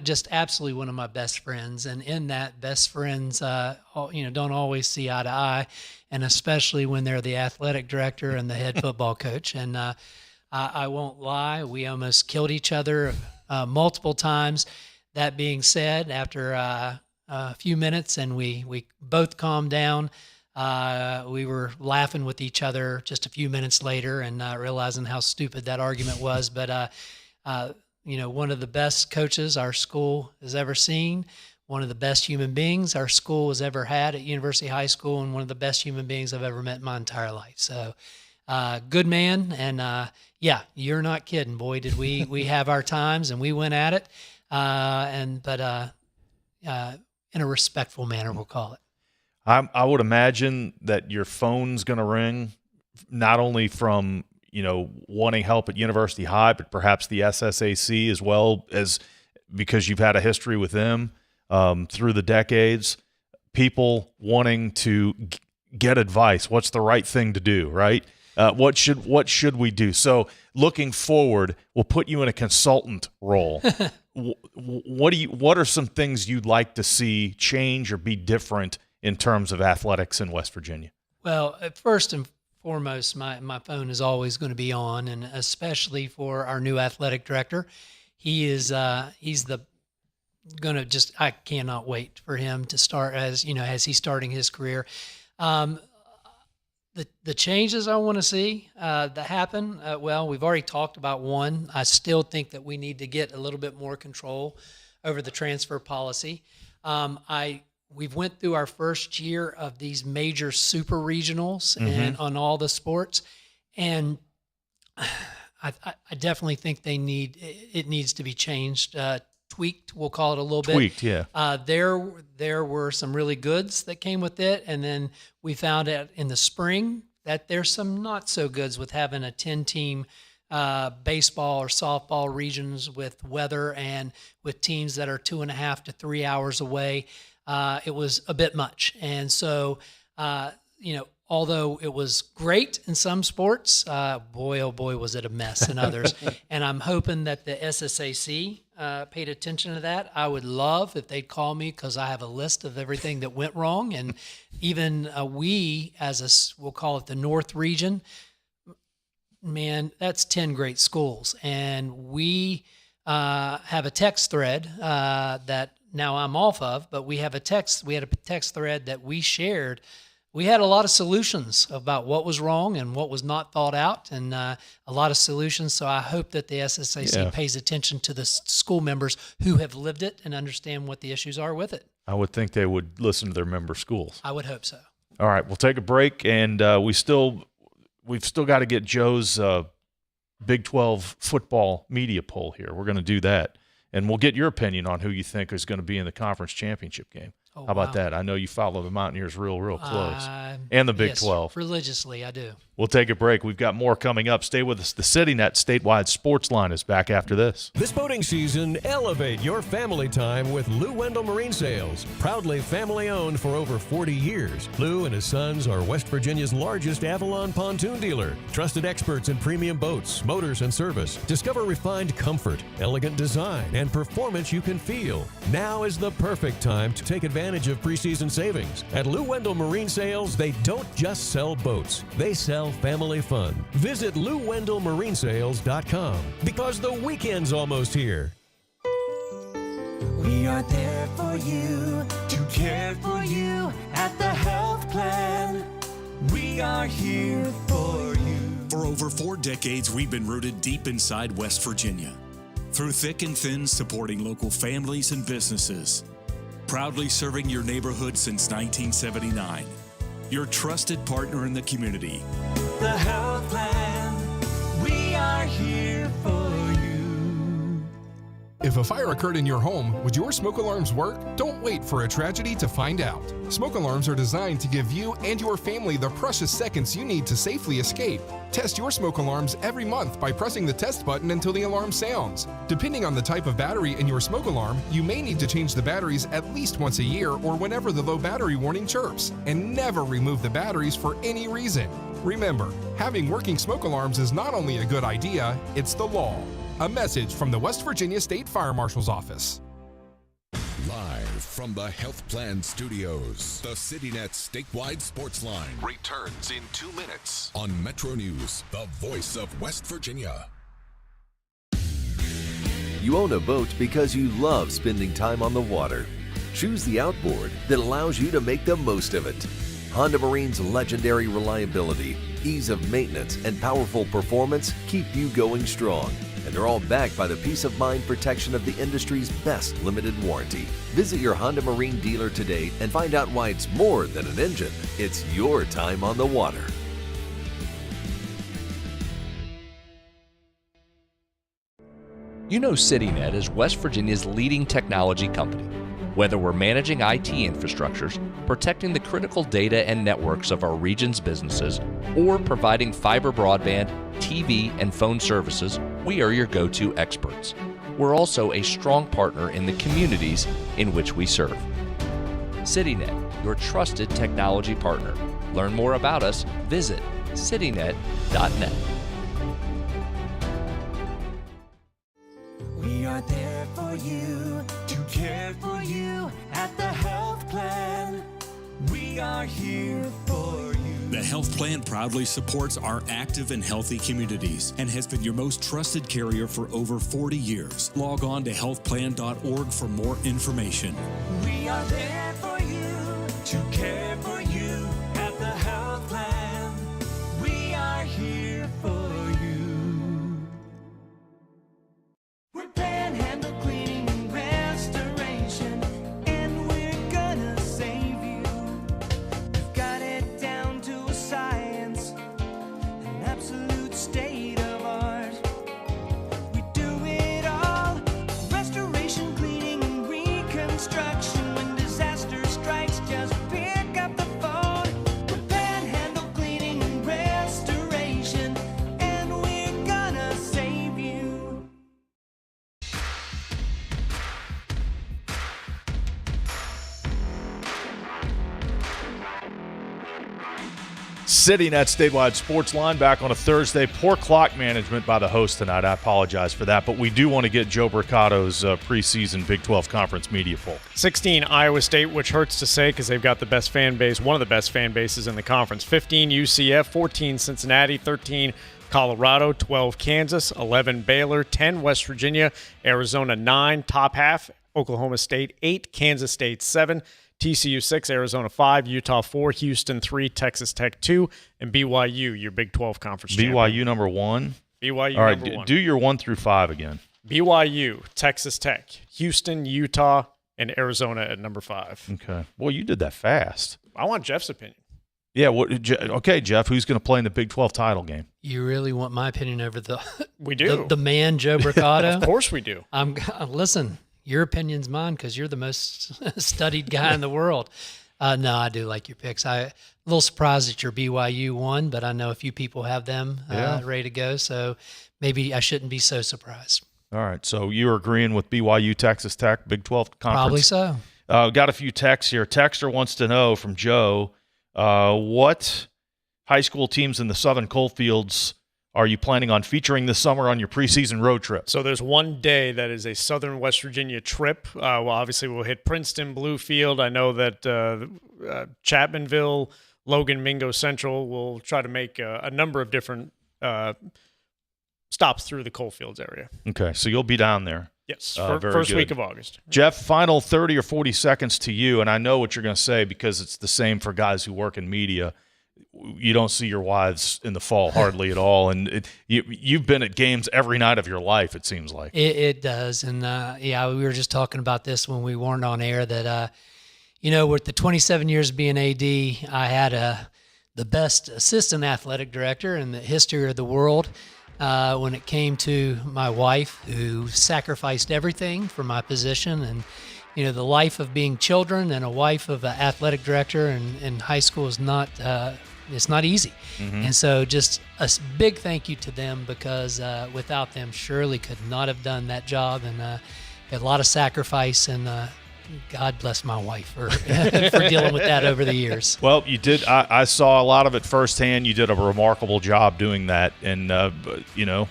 Just absolutely one of my best friends. And in that, best friends, don't always see eye to eye, and especially when they're the athletic director and the head football coach. And I won't lie, we almost killed each other multiple times. That being said, after a few minutes and we both calmed down, we were laughing with each other just a few minutes later and realizing how stupid that argument was. But one of the best coaches our school has ever seen, one of the best human beings our school has ever had at University High School, and one of the best human beings I've ever met in my entire life. So, good man. And yeah, you're not kidding, boy. Did we have our times and we went at it, but in a respectful manner, we'll call it. I would imagine that your phone's going to ring, not only from wanting help at University High, but perhaps the SSAC as well, as because you've had a history with them through the decades. People wanting to get advice. What's the right thing to do, right? What should we do? So looking forward, we'll put you in a consultant role. What are some things you'd like to see change or be different in terms of athletics in West Virginia? Well, first and foremost, my phone is always going to be on, and especially for our new athletic director. He's I cannot wait for him to start as he's starting his career. The changes I want to see that happen, we've already talked about one. I still think that we need to get a little bit more control over the transfer policy. We've went through our first year of these major super regionals and on all the sports, and I definitely think it needs to be changed, tweaked. We'll call it a little bit. Tweaked, yeah. There were some really goods that came with it, and then we found out in the spring that there's some not so goods with having a 10-team baseball or softball regions with weather and with teams that are 2.5 to 3 hours away. It was a bit much. And so, although it was great in some sports, boy, oh boy, was it a mess in others. And I'm hoping that the SSAC paid attention to that. I would love if they'd call me, because I have a list of everything that went wrong. And even we, we'll call it the North region, man, that's 10 great schools. And we have a text thread that now I'm off of, but we had a text thread that we shared. We had a lot of solutions about what was wrong and what was not thought out, and a lot of solutions. So I hope that the SSAC pays attention to the school members who have lived it and understand what the issues are with it. I would think they would listen to their member schools. I would hope so. All right, we'll take a break, and we've still got to get Joe's Big 12 football media poll here. We're going to do that. And we'll get your opinion on who you think is going to be in the conference championship game. How about that? I know you follow the Mountaineers real close. And the Big 12. Religiously, I do. We'll take a break. We've got more coming up. Stay with us. The CityNet statewide Sportsline is back after this. This boating season, elevate your family time with Lou Wendell Marine Sales. Proudly family-owned for over 40 years, Lou and his sons are West Virginia's largest Avalon pontoon dealer. Trusted experts in premium boats, motors, and service. Discover refined comfort, elegant design, and performance you can feel. Now is the perfect time to take advantage of preseason savings. At Lou Wendell Marine Sales, they don't just sell boats. They sell family fun. Visit LouWendellMarineSales.com because the weekend's almost here. We are there for you, to care for you at the health plan. We are here for you. For over 4 decades, we've been rooted deep inside West Virginia. Through thick and thin, supporting local families and businesses. Proudly serving your neighborhood since 1979. Your trusted partner in the community. The health plan, we are here for you. If a fire occurred in your home, would your smoke alarms work? Don't wait for a tragedy to find out. Smoke alarms are designed to give you and your family the precious seconds you need to safely escape. Test your smoke alarms every month by pressing the test button until the alarm sounds. Depending on the type of battery in your smoke alarm, you may need to change the batteries at least once a year or whenever the low battery warning chirps. And never remove the batteries for any reason. Remember, having working smoke alarms is not only a good idea, it's the law. A message from the West Virginia State Fire Marshal's Office. Live from the Health Plan Studios, the CityNet statewide Sportsline returns in 2 minutes on MetroNews, the voice of West Virginia. You own a boat because you love spending time on the water. Choose the outboard that allows you to make the most of it. Honda Marine's legendary reliability, ease of maintenance, and powerful performance keep you going strong. And they're all backed by the peace of mind protection of the industry's best limited warranty. Visit your Honda Marine dealer today and find out why it's more than an engine. It's your time on the water. You know CityNet is West Virginia's leading technology company. Whether we're managing IT infrastructures, protecting the critical data and networks of our region's businesses, or providing fiber broadband, TV, and phone services, we are your go-to experts. We're also a strong partner in the communities in which we serve. CityNet, your trusted technology partner. Learn more about us, visit citynet.net. We are there for you, to care for you at the health plan. We are here for you. The Health Plan proudly supports our active and healthy communities and has been your most trusted carrier for over 40 years. Log on to healthplan.org for more information. We are there for you, to care for you at the health plan. We are here for you. We're Panhandle Cleaning and Restoration, and we're gonna save you. We've got it down to a science, an absolute state of art. We do it all, restoration, cleaning, and reconstruction. When disaster strikes, just pick up the phone. We're Panhandle Cleaning and Restoration, and we're gonna save you. CityNet statewide Sportsline back on a Thursday. Poor clock management by the host tonight. I apologize for that, but we do want to get Joe Brocato's preseason Big 12 Conference media poll. 16 Iowa State, which hurts to say because they've got the best fan base, one of the best fan bases in the conference. 15 UCF, 14 Cincinnati, 13 Colorado, 12 Kansas, 11 Baylor, 10 West Virginia, Arizona 9, top half, Oklahoma State 8, Kansas State 7, TCU 6, Arizona 5, Utah 4, Houston 3, Texas Tech 2, and BYU, your Big 12 conference champion. BYU number 1. BYU All right, number 1. do your 1 through 5 again. BYU, Texas Tech, Houston, Utah, and Arizona at number 5. Okay. Well, you did that fast. I want Jeff's opinion. Yeah. Okay, Jeff, who's going to play in the Big 12 title game? You really want my opinion over the we do the man Joe Brocado? Of course we do. Listen. your opinion's mine because you're the most studied guy in the world. No, I do like your picks. A little surprised that your BYU won, but I know a few people have them ready to go, so maybe I shouldn't be so surprised. All right, so you're agreeing with BYU, Texas Tech, Big 12 conference? Probably so. Got a few texts here. Texter wants to know from Joe, what high school teams in the Southern Coalfields are you planning on featuring this summer on your preseason road trip? So there's one day that is a Southern West Virginia trip. Well, obviously we'll hit Princeton, Bluefield. I know that Chapmanville, Logan, Mingo Central will try to make a number of different stops through the Coalfields area. Okay, so you'll be down there. Yes, first week of August. Jeff, final 30 or 40 seconds to you, and I know what you're going to say because it's the same for guys who work in media. You don't see your wives in the fall hardly at all, and you've been at games every night of your life, it seems like. It does, and we were just talking about this when we weren't on air that, with the 27 years of being AD, I had the best assistant athletic director in the history of the world when it came to my wife, who sacrificed everything for my position, and the life of being children and a wife of an athletic director in high school is not it's not easy. Mm-hmm. And so just a big thank you to them because without them, Shirley could not have done that job, and a lot of sacrifice, and God bless my wife for dealing with that over the years. Well, you did. I saw a lot of it firsthand. You did a remarkable job doing that, and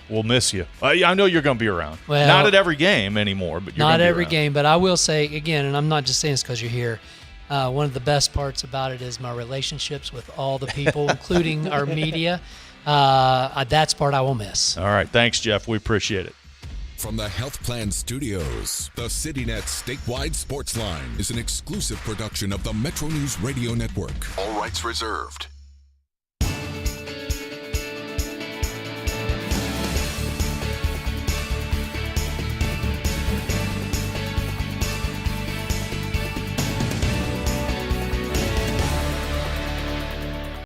we'll miss you. I know you're going to be around. Well, not at every game anymore, but you're not gonna be every around. game. But I will say again, and I'm not just saying this because you're here. One of the best parts about it is my relationships with all the people, including our media. That's part I will miss. All right, thanks, Jeff. We appreciate it. From the Health Plan Studios, the CityNet statewide Sportsline is an exclusive production of the MetroNews Radio Network. All rights reserved.